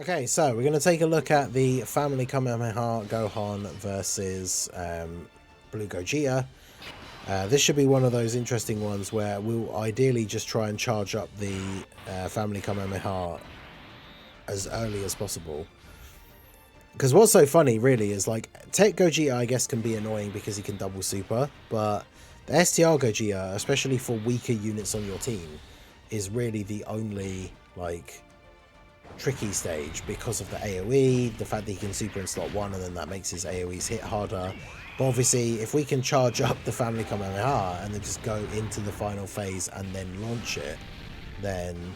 Okay, so we're going to take a look at the Family Kamehameha Gohan versus Blue Gogeta. This should be one of those interesting ones where we'll ideally just try and charge up the Family Kamehameha as early as possible. Because what's so funny, really, is like, Tech Gogeta, I guess, can be annoying because he can double super, but the STR Gogeta, especially for weaker units on your team, is really the only, like, tricky stage because of the AoE, the fact that he can super in slot 1 and then that makes his AoEs hit harder. But obviously, if we can charge up the Family Kamehameha and then just go into the final phase and then launch it, then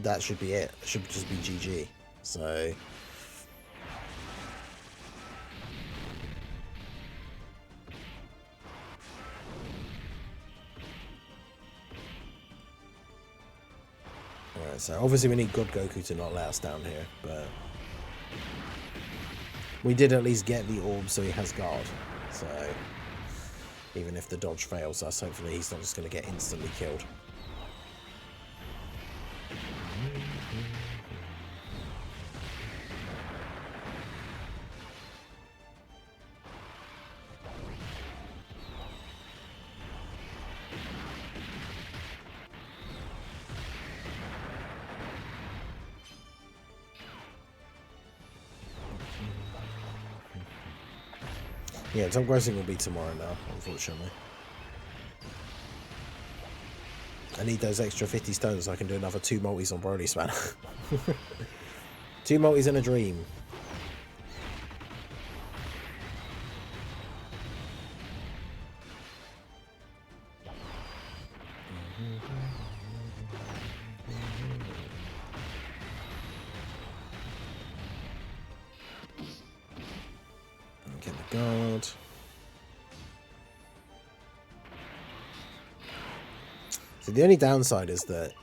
that should be it. It should just be GG. So alright, so obviously we need God Goku to not let us down here, but we did at least get the orb, so he has guard. So even if the dodge fails us, hopefully he's not just going to get instantly killed. Yeah, top grossing will be tomorrow now, unfortunately. I need those extra 50 stones so I can do another 2 multis on Broly Spanner. 2 multis in a dream. Get the guard. So the only downside is that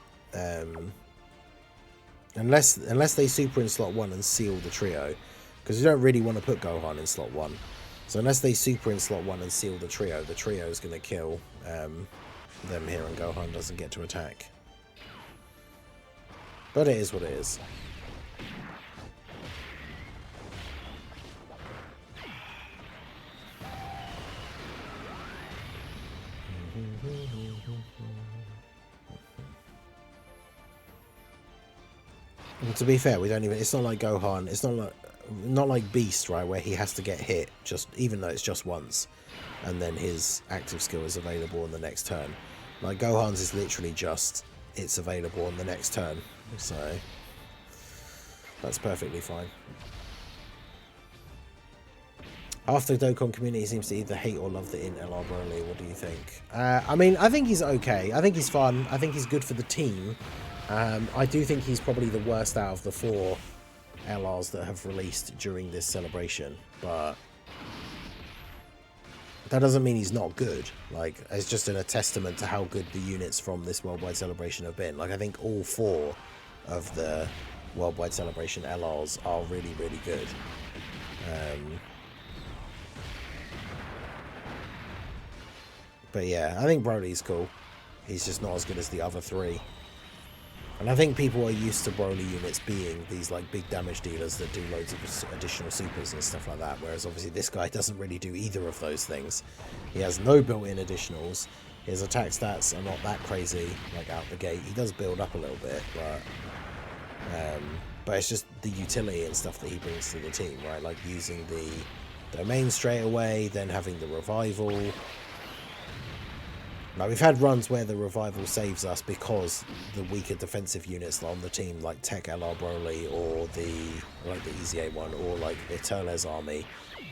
unless they super in slot 1 and seal the trio, because you don't really want to put Gohan in slot 1. So unless they super in slot 1 and seal the trio is going to kill them here and Gohan doesn't get to attack. But it is what it is. Well, to be fair, we don't even. It's not like Gohan. It's not like Beast, right, where he has to get hit just even though it's just once, and then his active skill is available on the next turn. Like Gohan's is literally just it's available on the next turn, so that's perfectly fine. Half the Dokkan community seems to either hate or love the int LR Broly. What do you think? I mean, I think he's okay. I think he's fun. I think he's good for the team. I do think he's probably the worst out of the 4 LRs that have released during this celebration, but that doesn't mean he's not good. Like, it's just a testament to how good the units from this worldwide celebration have been. Like, I think all 4 of the worldwide celebration LRs are really, really good. But yeah, I think Broly's cool. He's just not as good as the other 3. And I think people are used to Broly units being these like big damage dealers that do loads of additional supers and stuff like that, whereas obviously this guy doesn't really do either of those things. He has no built-in additionals. His attack stats are not that crazy, like out the gate. He does build up a little bit, but it's just the utility and stuff that he brings to the team, right? Like using the domain straight away, then having the revival. Like, we've had runs where the revival saves us because the weaker defensive units on the team, like Tech LR Broly or the EZA one, or like the Turles army,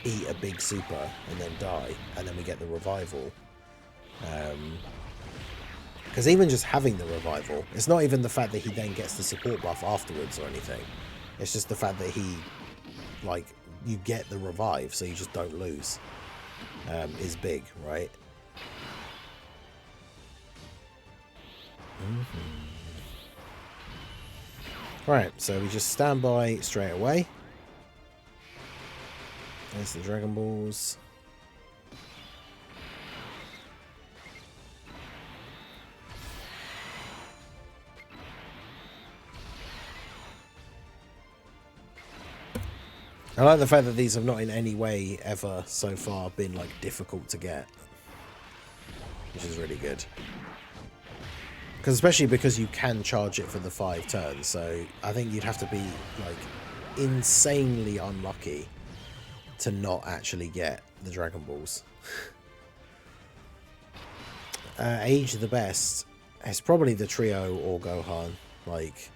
eat a big super and then die, and then we get the revival. Because even just having the revival, it's not even the fact that he then gets the support buff afterwards or anything. It's just the fact that he, like, you get the revive, so you just don't lose, is big, right? Right, so we just stand by straight away. There's the Dragon Balls. I like the fact that these have not in any way ever so far been like difficult to get, which is really good. Because especially because you can charge it for the 5 turns, so I think you'd have to be like insanely unlucky to not actually get the Dragon Balls. Age the best. It's probably the trio or Gohan, like,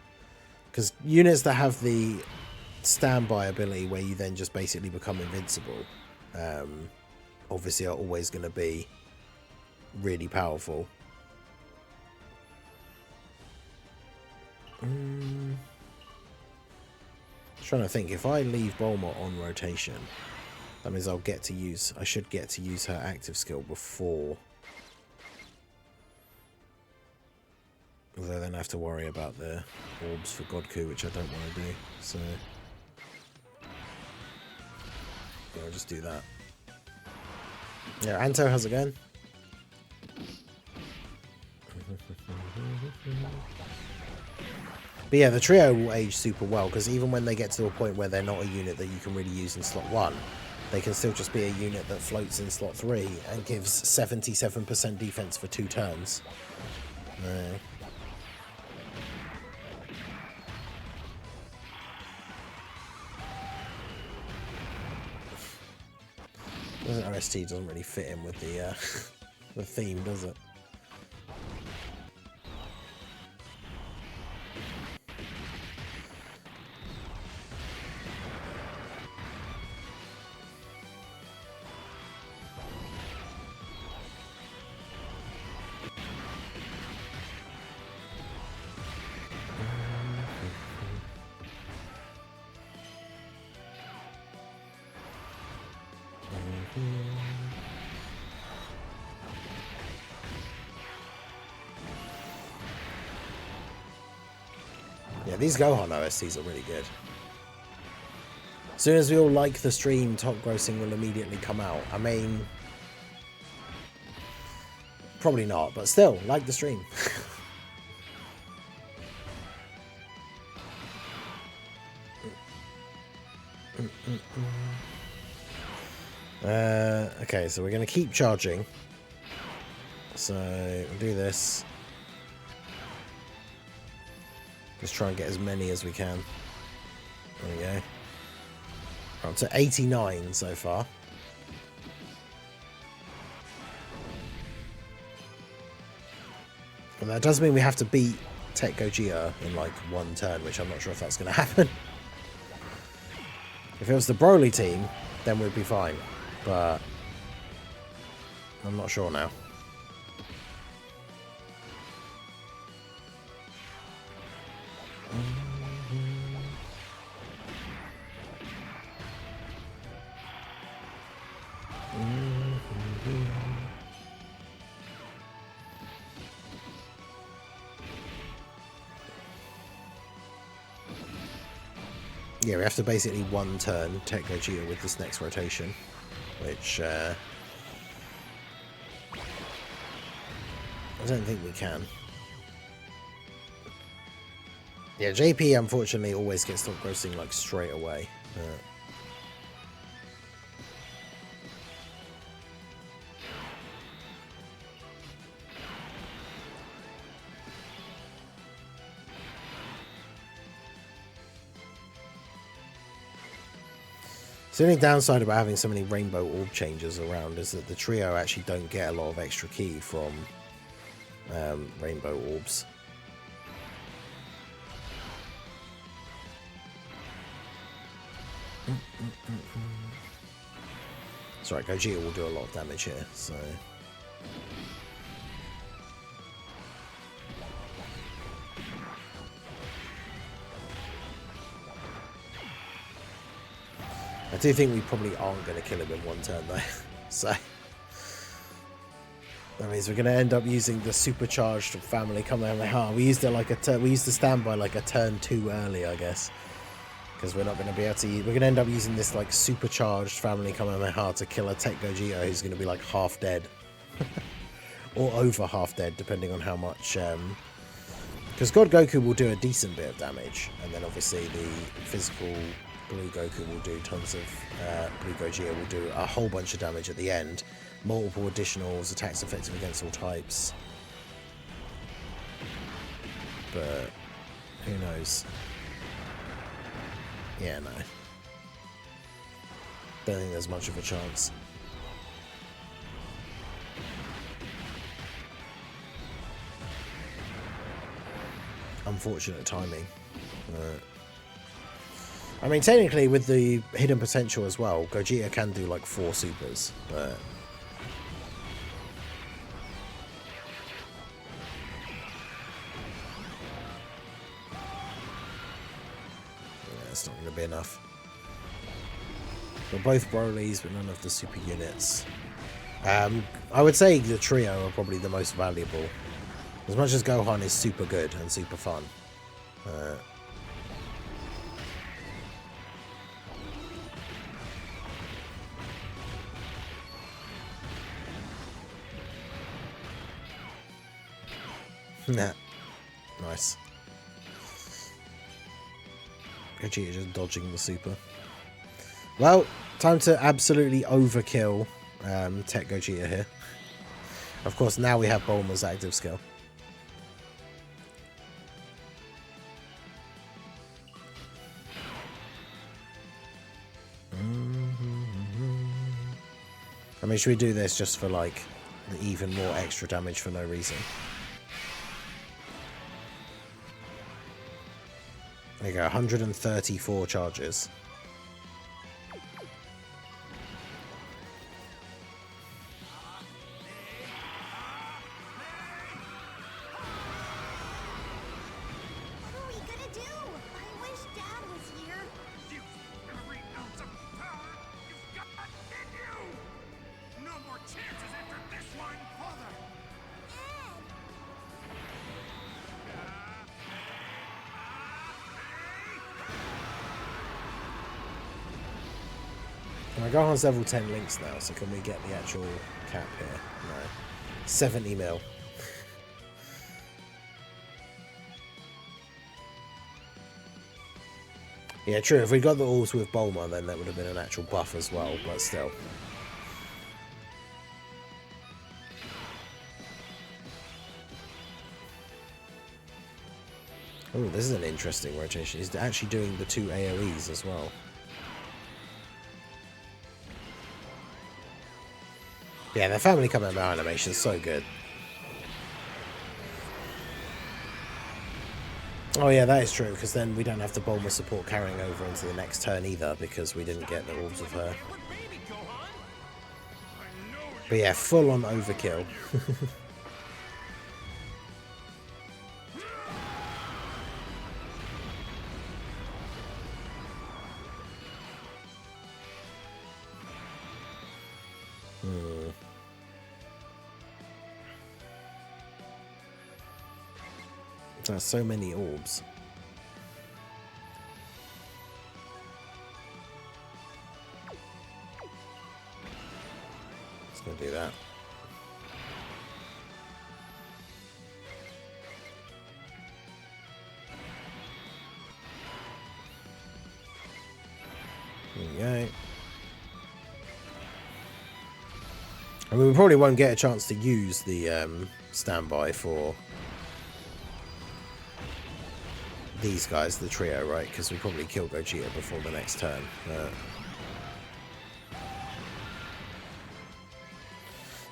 because units that have the standby ability where you then just basically become invincible, obviously are always going to be really powerful. Trying to think, if I leave Bulma on rotation, that means I should get to use her active skill before. Although then I have to worry about the orbs for Godku, which I don't want to do, so yeah, I'll just do that. Yeah, Anto, how's it going? But yeah, the trio will age super well, because even when they get to a point where they're not a unit that you can really use in slot 1, they can still just be a unit that floats in slot 3 and gives 77% defense for 2 turns. OST doesn't really fit in with the the theme, does it? Yeah, these Gohan OSTs are really good. As soon as we all like the stream, top grossing will immediately come out. I mean, probably not, but still, like the stream. Okay, so we're going to keep charging. So, we'll do this. Just try and get as many as we can. There we go. We're up to 89 so far. And that does mean we have to beat Tech Gogeta in like 1 turn, which I'm not sure if that's going to happen. If it was the Broly team, then we'd be fine. But I'm not sure now. Yeah, we have to basically 1 turn Tech Gogeta with this next rotation, which I don't think we can. Yeah, JP unfortunately always gets top grossing like straight away. The only downside about having so many rainbow orb changes around is that the trio actually don't get a lot of extra ki from rainbow orbs. That's right, Gogeta will do a lot of damage here, so... I do think we probably aren't going to kill him in 1 turn though, so... That means we're going to end up using the supercharged family Kamehameha. We used it like we used the standby like a turn too early, I guess. Because we're not going to be able to... We're going to end up using this like supercharged family Kamehameha to kill a Tech Gogeta who's going to be like half dead. Or over half dead, depending on how much Because God Goku will do a decent bit of damage, and then obviously the physical Blue Goku will do tons of... Blue Gogeta will do a whole bunch of damage at the end. Multiple additionals, attacks effective against all types. But who knows? Yeah, no. Don't think there's much of a chance. Unfortunate timing. I mean, technically, with the hidden potential as well, Gogeta can do like 4 supers, but... yeah, it's not going to be enough. But both Brolys, but none of the super units. I would say the trio are probably the most valuable. As much as Gohan is super good and super fun. Yeah, nah. Nice. Gogeta just dodging the super. Well, time to absolutely overkill Tech Gogeta here. Of course, now we have Bulma's active skill. I mean, should we do this just for, like, the even more extra damage for no reason? There you go, 134 charges. My Gohan's level 10 links now, so can we get the actual cap here? No. 70 mil. Yeah, true. If we got the orbs with Bulma, then that would have been an actual buff as well, but still. Oh, this is an interesting rotation. He's actually doing the 2 AoEs as well. Yeah, the Family Combat animation is so good. Oh yeah, that is true, because then we don't have the Bulma support carrying over into the next turn either, because we didn't get the orbs of her. But yeah, full on overkill. There's so many orbs. It's gonna do that. There we go. I mean, we probably won't get a chance to use the standby for these guys, the trio, right? Because we probably kill Gogeta before the next turn.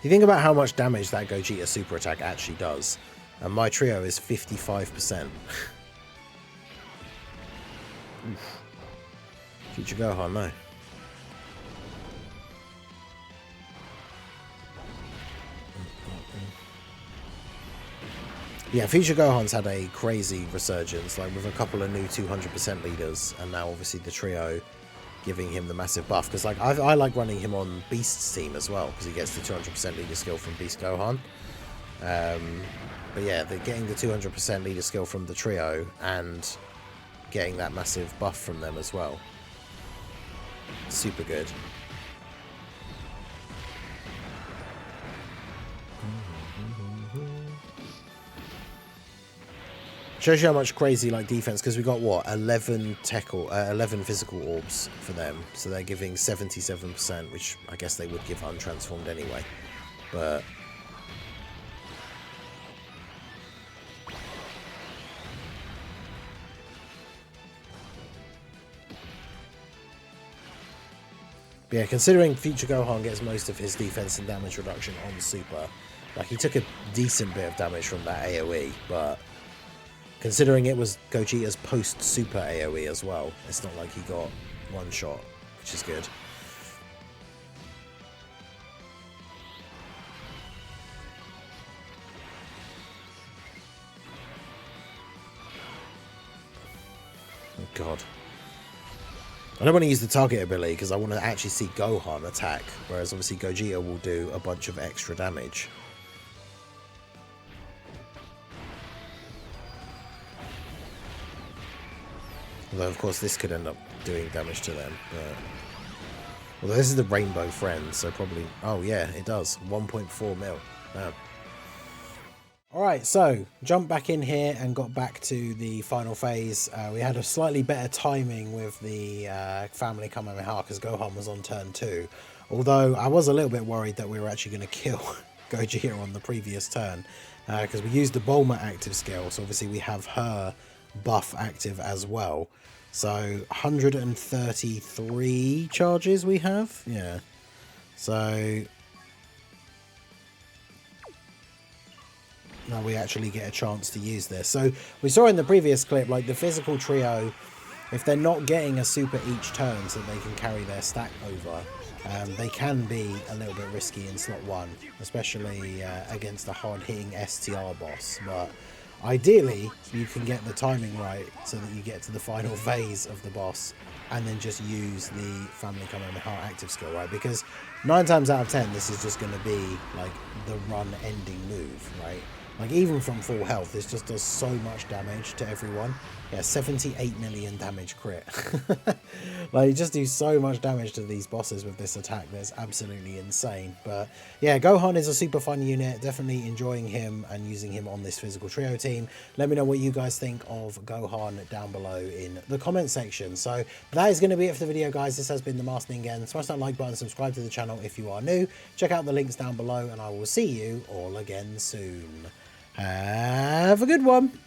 You think about how much damage that Gogeta super attack actually does, and my trio is 55%. Oof. Future Gohan, no. Yeah, Future Gohan's had a crazy resurgence, like with a couple of new 200% leaders, and now obviously the trio giving him the massive buff. Because like I like running him on Beast's team as well, because he gets the 200% leader skill from Beast Gohan. But yeah, getting the 200% leader skill from the trio and getting that massive buff from them as well. Super good. Shows you how much crazy like defense, because we got what, 11 physical orbs for them, so they're giving 77%, which I guess they would give untransformed anyway. But yeah, considering future Gohan gets most of his defense and damage reduction on Super, like he took a decent bit of damage from that AoE, but considering it was Gogeta's post-Super AoE as well, it's not like he got one shot, which is good. Oh god. I don't want to use the target ability because I want to actually see Gohan attack, whereas obviously Gogeta will do a bunch of extra damage. Although, of course, this could end up doing damage to them. But although this is the Rainbow Friend, so probably... Oh, yeah, it does. 1.4 mil. Wow. Alright, so jump back in here and got back to the final phase. We had a slightly better timing with the family Kamehameha because Gohan was on turn 2. Although I was a little bit worried that we were actually going to kill Gogeta on the previous turn because we used the Bulma active skill, so obviously we have her buff active as well. So 133 charges we have, yeah. So now we actually get a chance to use this. So we saw in the previous clip, like the physical trio, if they're not getting a super each turn so they can carry their stack over, they can be a little bit risky in slot 1, especially against a hard-hitting STR boss. But ideally, you can get the timing right so that you get to the final phase of the boss and then just use the Family Kamehameha active skill, right? Because 9 times out of 10, this is just going to be like the run-ending move, right? Like even from full health, this just does so much damage to everyone. Yeah, 78 million damage crit. Like you just do so much damage to these bosses with this attack that's absolutely insane. But yeah, Gohan is a super fun unit. Definitely enjoying him and using him on this physical trio team. Let me know what you guys think of Gohan down below in the comment section. So that is going to be it for the video, guys. This has been the Master Ningen. Smash that like button, subscribe to the channel if you are new. Check out the links down below and I will see you all again soon. Have a good one.